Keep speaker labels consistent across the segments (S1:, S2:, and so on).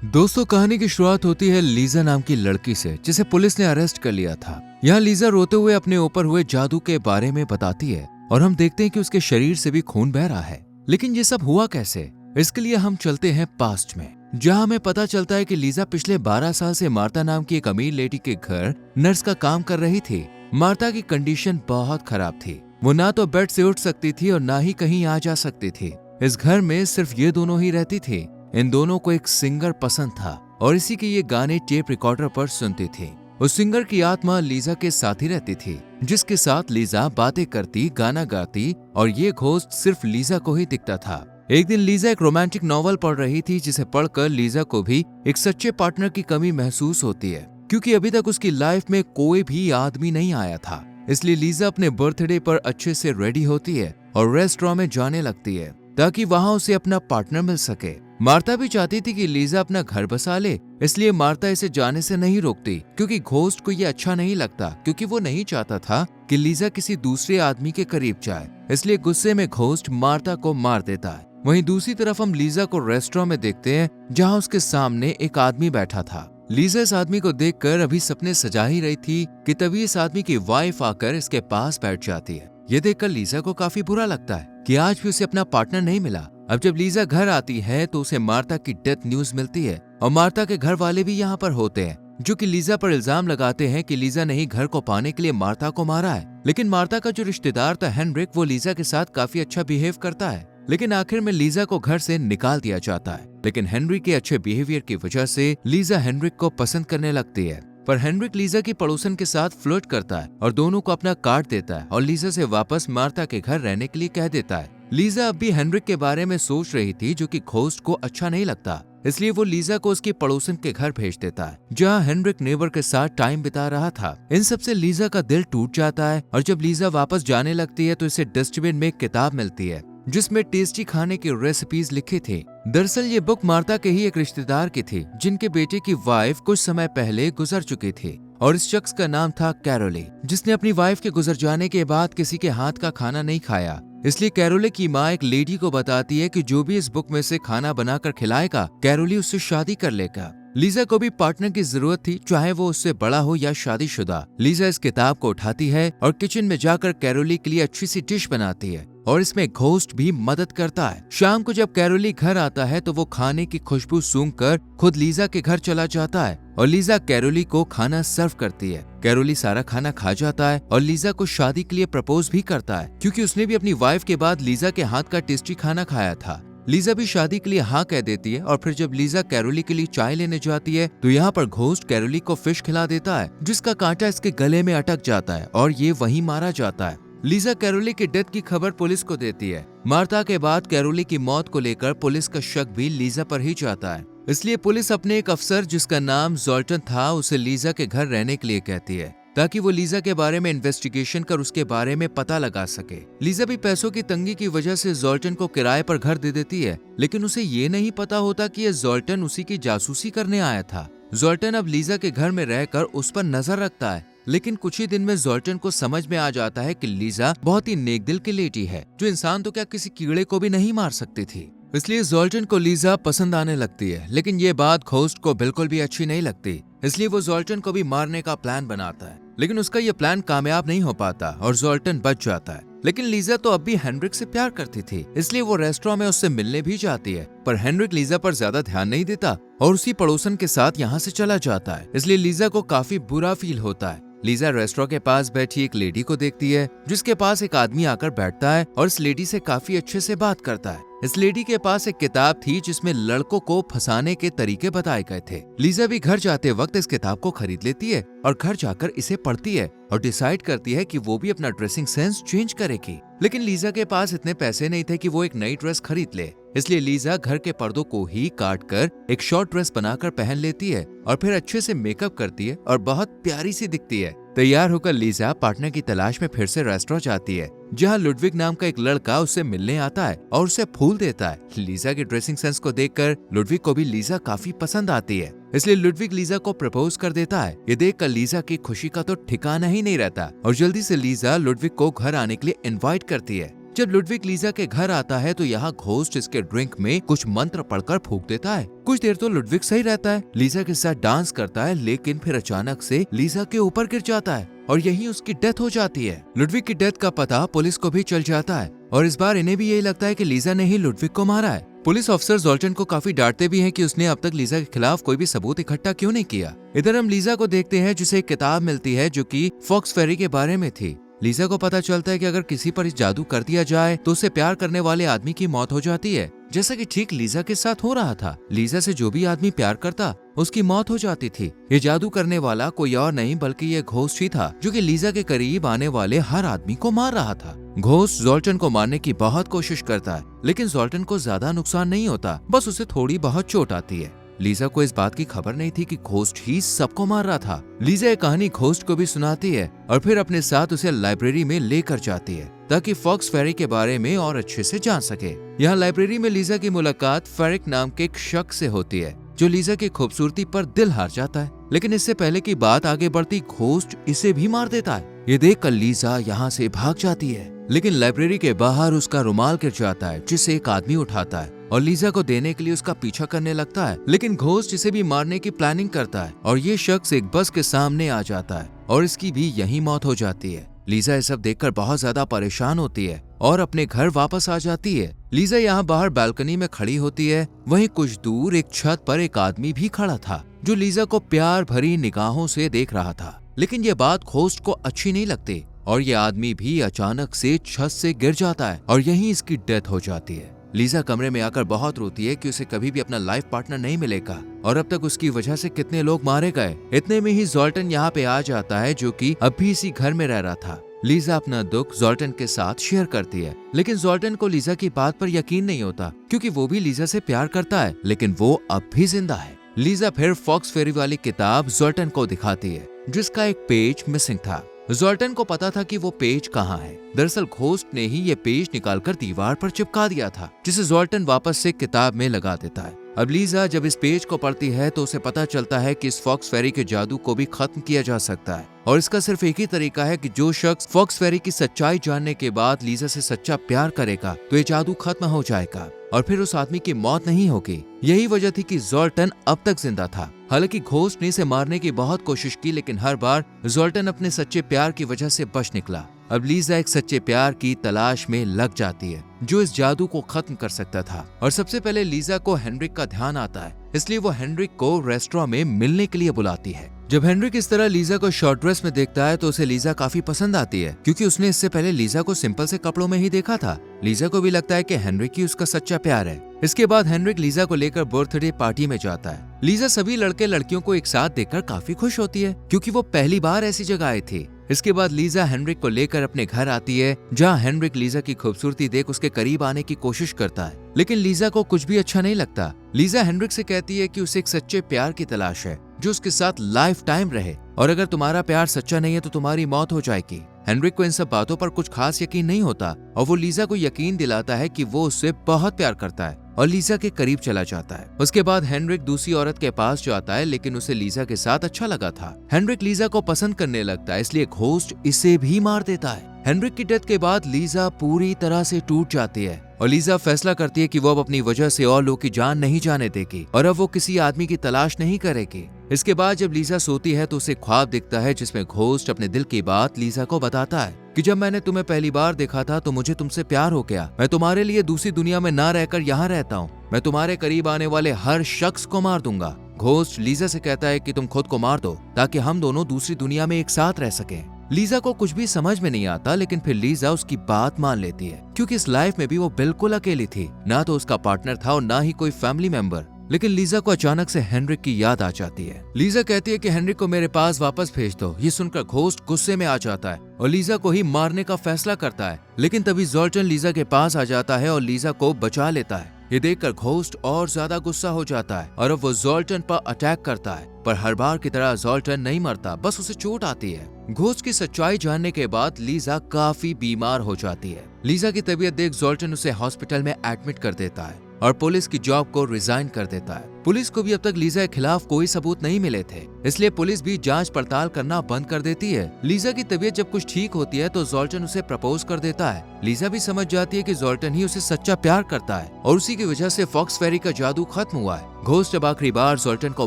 S1: दोस्तों, कहानी की शुरुआत होती है लीजा नाम की लड़की से, जिसे पुलिस ने अरेस्ट कर लिया था। यहाँ लीजा रोते हुए अपने ऊपर हुए जादू के बारे में बताती है और हम देखते हैं कि उसके शरीर से भी खून बह रहा है। लेकिन ये सब हुआ कैसे? इसके लिए हम चलते हैं पास्ट में, जहाँ हमें पता चलता है कि लीजा पिछले 12 साल से मार्ता नाम की एक अमीर लेडी के घर नर्स का काम कर रही थी। मार्ता की कंडीशन बहुत खराब थी। वो ना तो बेड से उठ सकती थी और ना ही कहीं आ जा सकती थी। इस घर में सिर्फ ये दोनों ही रहती थी। इन दोनों को एक सिंगर पसंद था और इसी के ये गाने टेप रिकॉर्डर पर सुनती थी। उस सिंगर की आत्मा लीजा के साथ ही रहती थी, जिसके साथ लीजा बातें करती, गाना गाती और ये घोस्ट सिर्फ लीजा को ही दिखता था। एक दिन लीजा एक रोमांटिक नॉवल पढ़ रही थी, जिसे पढ़कर लीजा को भी एक सच्चे पार्टनर की कमी महसूस होती है, क्योंकि अभी तक उसकी लाइफ में कोई भी आदमी नहीं आया था। इसलिए लीजा अपने बर्थडे पर अच्छे से रेडी होती है और रेस्टोरेंट में जाने लगती है ताकि वहां उसे अपना पार्टनर मिल सके। मार्ता भी चाहती थी कि लीजा अपना घर बसा ले, इसलिए मार्ता इसे जाने से नहीं रोकती, क्योंकि घोस्ट को ये अच्छा नहीं लगता, क्योंकि वो नहीं चाहता था कि लीजा किसी दूसरे आदमी के करीब जाए। इसलिए गुस्से में घोस्ट मार्ता को मार देता है। वहीं दूसरी तरफ हम लीजा को रेस्टोरेंट में देखते हैं, जहां उसके सामने एक आदमी बैठा था। लीजा इस आदमी को देखकर अभी सपने सजा ही रही थी कि तभी इस आदमी की वाइफ आकर इसके पास बैठ जाती है। ये देखकर लीजा को काफी बुरा लगता है कि आज भी उसे अपना पार्टनर नहीं मिला। अब जब लीजा घर आती है तो उसे मार्ता की डेथ न्यूज मिलती है और मार्ता के घर वाले भी यहाँ पर होते हैं, जो कि लीजा पर इल्जाम लगाते हैं कि लीजा ने ही घर को पाने के लिए मार्ता को मारा है। लेकिन मार्ता का जो रिश्तेदार था हेनरिक, वो लीजा के साथ काफी अच्छा बिहेव करता है। लेकिन आखिर में लीजा को घर से निकाल दिया जाता है। लेकिन हेनरिक के अच्छे बिहेवियर की वजह से लीजा हेनरिक को पसंद करने लगती है। पर हेनरिक लीजा की पड़ोसन के साथ फ्लर्ट करता है और दोनों को अपना कार्ड देता है और लीजा से वापस मार्ता के घर रहने के लिए कह देता है। लीजा अब भी हेनरिक के बारे में सोच रही थी, जो कि घोस्ट को अच्छा नहीं लगता, इसलिए वो लीजा को उसके पड़ोसन के घर भेज देता है, जहाँ हेनरिक नेबर के साथ टाइम बिता रहा था। इन सब से लीजा का दिल टूट जाता है और जब लीजा वापस जाने लगती है तो इसे डस्टबिन में एक किताब मिलती है, जिसमें टेस्टी खाने की रेसिपीज लिखी थी। दरअसल ये बुक मार्ता के ही एक रिश्तेदार की थी, जिनके बेटे की वाइफ कुछ समय पहले गुजर चुकी थी और इस शख्स का नाम था कैरोली, जिसने अपनी वाइफ के गुजर जाने के बाद किसी के हाथ का खाना नहीं खाया। इसलिए कैरोली की माँ एक लेडी को बताती है कि जो भी इस बुक में से खाना बनाकर खिलाएगा, कैरोली उससे शादी कर लेगा। लीजा को भी पार्टनर की जरूरत थी, चाहे वो उससे बड़ा हो या शादीशुदा। लीजा इस किताब को उठाती है और किचन में जाकर कैरोली के लिए अच्छी सी डिश बनाती है और इसमें घोस्ट भी मदद करता है। शाम को जब कैरोली घर आता है तो वो खाने की खुशबू सूंघकर खुद लीजा के घर चला जाता है और लीजा कैरोली को खाना सर्व करती है। कैरोली सारा खाना खा जाता है और लीजा को शादी के लिए प्रपोज भी करता है, क्योंकि उसने भी अपनी वाइफ के बाद लीजा के हाथ का टेस्टी खाना खाया था। लीजा भी शादी के लिए हाँ कह देती है और फिर जब लीजा कैरोली के लिए चाय लेने जाती है तो यहाँ पर घोस्ट कैरोली को फिश खिला देता है, जिसका कांटा इसके गले में अटक जाता है और ये वहीं मारा जाता है। लीजा कैरोली की डेथ की खबर पुलिस को देती है। मार्ता के बाद कैरोली की मौत को लेकर पुलिस का शक भी लीजा पर ही जाता है, इसलिए पुलिस अपने एक अफसर, जिसका नाम जोल्टन था, उसे लीजा के घर रहने के लिए कहती है, ताकि वो लीजा के बारे में इन्वेस्टिगेशन कर उसके बारे में पता लगा सके। लीजा भी पैसों की तंगी की वजह से जोल्टन को किराए पर घर दे देती है, लेकिन उसे ये नहीं पता होता कि ये जोल्टन उसी की जासूसी करने आया था। जोल्टन अब लीजा के घर में रहकर उस पर नजर रखता है, लेकिन कुछ ही दिन में जोल्टन को समझ में आ जाता है कि लीजा बहुत ही नेक दिल की लेडी है, जो इंसान तो क्या किसी कीड़े को भी नहीं मार सकती थी। इसलिए जोल्टन को लीजा पसंद आने लगती है, लेकिन ये बात घोस्ट को बिल्कुल भी अच्छी नहीं लगती, इसलिए वो जोल्टन को भी मारने का प्लान बनाता है। लेकिन उसका ये प्लान कामयाब नहीं हो पाता और जोल्टन बच जाता है। लेकिन लीजा तो अब भी हेनरिक से प्यार करती थी, इसलिए वो रेस्टोरेंट में उससे मिलने भी जाती है, पर हेनरिक लीजा पर ज्यादा ध्यान नहीं देता और उसी पड़ोसन के साथ यहाँ से चला जाता है। इसलिए लीजा को काफी बुरा फील होता है। लीजा रेस्टोरेंट के पास बैठी एक लेडी को देखती है, जिसके पास एक आदमी आकर बैठता है और इस लेडी से काफी अच्छे से बात करता है। इस लेडी के पास एक किताब थी, जिसमें लड़कों को फंसाने के तरीके बताए गए थे। लीजा भी घर जाते वक्त इस किताब को खरीद लेती है और घर जाकर इसे पढ़ती है और डिसाइड करती है कि वो भी अपना ड्रेसिंग सेंस चेंज करेगी। लेकिन लीजा के पास इतने पैसे नहीं थे कि वो एक नई ड्रेस खरीद ले, इसलिए लीजा घर के पर्दों को ही काट कर एक शॉर्ट ड्रेस बनाकर पहन लेती है और फिर अच्छे से मेकअप करती है और बहुत प्यारी सी दिखती है। तैयार होकर लीजा पार्टनर की तलाश में फिर से रेस्टोरेंट जाती है, जहाँ लुडविग नाम का एक लड़का उससे मिलने आता है और उसे फूल देता है। लीजा के ड्रेसिंग सेंस को देखकर लुडविग को भी लीजा काफी पसंद आती है, इसलिए लुडविग लीजा को प्रपोज कर देता है। ये देखकर लीजा की खुशी का तो ठिकाना ही नहीं रहता और जल्दी से लीजा लुडविग को घर आने के लिए इनवाइट करती है। जब लुडविग लीजा के घर आता है तो यहाँ घोस्ट इसके ड्रिंक में कुछ मंत्र पढ़कर फूंक देता है। कुछ देर तो लुडविग सही रहता है, लीजा के साथ डांस करता है, लेकिन फिर अचानक से लीजा के ऊपर गिर जाता है और यहीं उसकी डेथ हो जाती है। लुडविग की डेथ का पता पुलिस को भी चल जाता है और इस बार इन्हें भी यही लगता है कि लीजा ने ही लुडविग को मारा है। पुलिस ऑफिसर जोल्टन को काफी डांटते भी हैं कि उसने अब तक लीजा के खिलाफ कोई भी सबूत इकट्ठा क्यों नहीं किया। इधर हम लीजा को देखते हैं जिसे एक किताब मिलती है जो कि फॉक्स फेरी के बारे में थी। लीजा को पता चलता है कि अगर किसी पर जादू कर दिया जाए तो उसे प्यार करने वाले आदमी की मौत हो जाती है, जैसा कि ठीक लीजा के साथ हो रहा था। लीजा से जो भी आदमी प्यार करता उसकी मौत हो जाती थी। ये जादू करने वाला कोई और नहीं बल्कि ये घोस्ट ही था जो कि लीजा के करीब आने वाले हर आदमी को मार रहा था। घोस्ट जोल्टन को मारने की बहुत कोशिश करता है, लेकिन जोल्टन को ज्यादा नुकसान नहीं होता, बस उसे थोड़ी बहुत चोट आती है। लीजा को इस बात की खबर नहीं थी कि घोस्ट ही सबको मार रहा था। लीजा ये कहानी घोस्ट को भी सुनाती है और फिर अपने साथ उसे लाइब्रेरी में लेकर जाती है ताकि फॉक्स फेरी के बारे में और अच्छे से जान सके। यहाँ लाइब्रेरी में लीजा की मुलाकात फेरिक नाम के एक शख्स से होती है जो लीजा की खूबसूरती पर दिल हार जाता है, लेकिन इससे पहले की बात आगे बढ़ती घोस्ट इसे भी मार देता है। ये देखकर लीजा यहाँ से भाग जाती है, लेकिन लाइब्रेरी के बाहर उसका रुमाल गिर जाता है जिसे एक आदमी उठाता है और लीजा को देने के लिए उसका पीछा करने लगता है, लेकिन घोस्ट इसे भी मारने की प्लानिंग करता है और ये शख्स एक बस के सामने आ जाता है और इसकी भी यही मौत हो जाती है। लीजा ये सब देखकर बहुत ज्यादा परेशान होती है और अपने घर वापस आ जाती है। लीजा यहाँ बाहर बालकनी में खड़ी होती है, वहीं कुछ दूर एक छत पर एक आदमी भी खड़ा था जो लीजा को प्यार भरी निगाहों से देख रहा था, लेकिन ये बात घोस्ट को अच्छी नहीं लगती और ये आदमी भी अचानक से छत से गिर जाता है और यहीं इसकी डेथ हो जाती है। लीजा कमरे में आकर बहुत रोती है कि उसे कभी भी अपना लाइफ पार्टनर नहीं मिलेगा और अब तक उसकी वजह से कितने लोग मारे गए। इतने में ही जोल्टन यहाँ पे आ जाता है जो कि अब भी इसी घर में रह रहा था। लीजा अपना दुख जोल्टन के साथ शेयर करती है, लेकिन जोल्टन को लीजा की बात पर यकीन नहीं होता क्योंकि वो भी लीजा से प्यार करता है, लेकिन वो अब भी जिंदा है। लीजा फिर फॉक्स फेरी वाली किताब जोल्टन को दिखाती है जिसका एक पेज मिसिंग था। जोल्टन को पता था कि वो पेज कहाँ है। दरअसल घोस्ट ने ही ये पेज निकालकर दीवार पर चिपका दिया था, जिसे जोल्टन वापस से किताब में लगा देता है। अब लीजा जब इस पेज को पढ़ती है तो उसे पता चलता है कि इस फॉक्स फेरी के जादू को भी खत्म किया जा सकता है और इसका सिर्फ एक ही तरीका है कि जो शख्स फॉक्स फेरी की सच्चाई जानने के बाद लीजा से सच्चा प्यार करेगा तो ये जादू खत्म हो जाएगा और फिर उस आदमी की मौत नहीं होगी। यही वजह थी कि जोल्टन अब तक जिंदा था। हालांकि घोस्ट ने इसे मारने की बहुत कोशिश की, लेकिन हर बार जोल्टन अपने सच्चे प्यार की वजह से बच निकला। अब लीजा एक सच्चे प्यार की तलाश में लग जाती है जो इस जादू को खत्म कर सकता था और सबसे पहले लीजा को हेनरिक का ध्यान आता है, इसलिए वो हेनरिक को रेस्टोरेंट में मिलने के लिए बुलाती है। जब हेनरिक इस तरह लीजा को शॉर्ट ड्रेस में देखता है तो उसे लीजा काफी पसंद आती है क्योंकि उसने इससे पहले लीजा को सिंपल से कपड़ों में ही देखा था। लीजा को भी लगता है कि हेनरिक ही उसका सच्चा प्यार है। इसके बाद हेनरिक लीजा को लेकर बर्थडे पार्टी में जाता है। लीजा सभी लड़के लड़कियों को एक साथ देखकर काफी खुश होती है क्योंकि वो पहली बार ऐसी जगह आई थी। इसके बाद लीजा हेनरिक को लेकर अपने घर आती है जहाँ हेनरिक लीजा की खूबसूरती देख उसके करीब आने की कोशिश करता है, लेकिन लीजा को कुछ भी अच्छा नहीं लगता। लीजा हेनरिक से कहती है कि उसे एक सच्चे प्यार की तलाश है जो उसके साथ लाइफ टाइम रहे और अगर तुम्हारा प्यार सच्चा नहीं है तो तुम्हारी मौत हो जाएगी। हेनरिक को इन सब बातों पर कुछ खास यकीन नहीं होता और वो लीजा को यकीन दिलाता है कि वो उससे बहुत प्यार करता है और लीजा के करीब चला जाता है। उसके बाद हेनरिक दूसरी औरत के पास जाता है, लेकिन उसे लीजा के साथ अच्छा लगा था। हेनरिक लीजा को पसंद करने लगता है, इसलिए घोस्ट इसे भी मार देता है। हेनरिक की डेथ के बाद लीजा पूरी तरह से टूट जाती है और लीजा फैसला करती है कि वो अब अपनी वजह से और लोगों की जान नहीं जाने देगी और अब वो किसी आदमी की तलाश नहीं करेगी। इसके बाद जब लीजा सोती है तो उसे ख्वाब दिखता है जिसमें घोस्ट अपने दिल की बात लीजा को बताता है कि जब मैंने तुम्हें पहली बार देखा था तो मुझे तुमसे प्यार हो गया। मैं तुम्हारे लिए दूसरी दुनिया में ना रहकर यहाँ रहता हूँ। मैं तुम्हारे करीब आने वाले हर शख्स को मार दूंगा। घोस्ट लीजा से कहता है कि तुम खुद को मार दो ताकि हम दोनों दूसरी दुनिया में एक साथ रह सकें। लीजा को कुछ भी समझ में नहीं आता, लेकिन फिर लीजा उसकी बात मान लेती है क्योंकि इस लाइफ में भी वो बिल्कुल अकेली थी। ना तो उसका पार्टनर था और ना ही कोई फैमिली मेंबर। लेकिन लीजा को अचानक से हेनरिक की याद आ जाती है। लीजा कहती है कि हेनरिक को मेरे पास वापस भेज दो। ये सुनकर घोस्ट गुस्से में आ जाता है और लीजा को ही मारने का फैसला करता है, लेकिन तभी जोल्टन लीजा के पास आ जाता है और लीजा को बचा लेता है। ये देखकर घोस्ट और ज्यादा गुस्सा हो जाता है और अब वो जोल्टन पर अटैक करता है, पर हर बार की तरह जोल्टन नहीं मरता, बस उसे चोट आती है। घोस्ट की सच्चाई जानने के बाद लीजा काफी बीमार हो जाती है। लीजा की तबीयत देख जोल्टन उसे हॉस्पिटल में एडमिट कर देता है और पुलिस की जॉब को रिजाइन कर देता है। पुलिस को भी अब तक लीजा के खिलाफ कोई सबूत नहीं मिले थे, इसलिए पुलिस भी जांच पड़ताल करना बंद कर देती है। लीजा की तबीयत जब कुछ ठीक होती है तो जोल्टन उसे प्रपोज कर देता है। लीजा भी समझ जाती है कि जोल्टन ही उसे सच्चा प्यार करता है और उसी की वजह से फॉक्स फेरी का जादू खत्म हुआ है। घोस्ट अब आखिरी बार जोल्टन को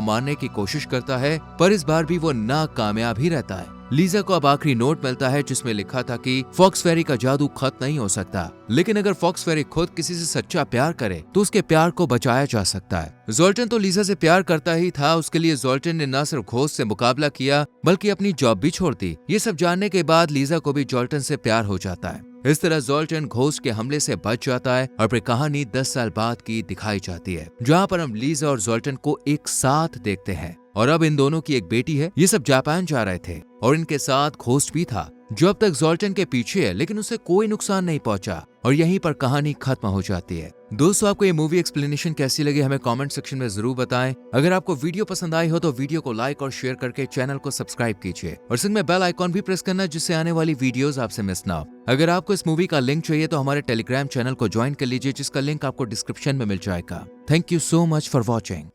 S1: मारने की कोशिश करता है, पर इस बार भी वो नाकामयाब ही रहता है। लीजा को अब आखिरी नोट मिलता है जिसमें लिखा था कि फॉक्स फेरी का जादू खत्म नहीं हो सकता, लेकिन अगर फॉक्स फेरी खुद किसी से सच्चा प्यार करे तो उसके प्यार को बचाया जा सकता है। जोल्टन तो लीजा से प्यार करता ही था, उसके लिए जोल्टन ने न सिर्फ घोस्ट से मुकाबला किया बल्कि अपनी जॉब भी छोड़ दी। ये सब जानने के बाद लीजा को भी जोल्टन से प्यार हो जाता है। इस तरह जोल्टन घोस्ट के हमले से बच जाता है और फिर कहानी 10 साल बाद की दिखाई जाती है, जहाँ पर हम लीजा और जोल्टन को एक साथ देखते हैं। और अब इन दोनों की एक बेटी है। ये सब जापान जा रहे थे और इनके साथ घोस्ट भी था जो अब तक जोल्टन के पीछे है, लेकिन उसे कोई नुकसान नहीं पहुंचा और यहीं पर कहानी खत्म हो जाती है। दोस्तों, आपको ये मूवी एक्सप्लेनेशन कैसी लगी हमें कमेंट सेक्शन में जरूर बताएं। अगर आपको वीडियो पसंद आई हो तो वीडियो को लाइक और शेयर करके चैनल को सब्सक्राइब कीजिए और संग में बेल आइकॉन भी प्रेस करना जिससे आने वाली वीडियोस आपसे मिस ना हो। अगर आपको इस मूवी का लिंक चाहिए तो हमारे टेलीग्राम चैनल को ज्वाइन कर लीजिए, जिसका लिंक आपको डिस्क्रिप्शन में मिल जाएगा। Thank you so much for watching.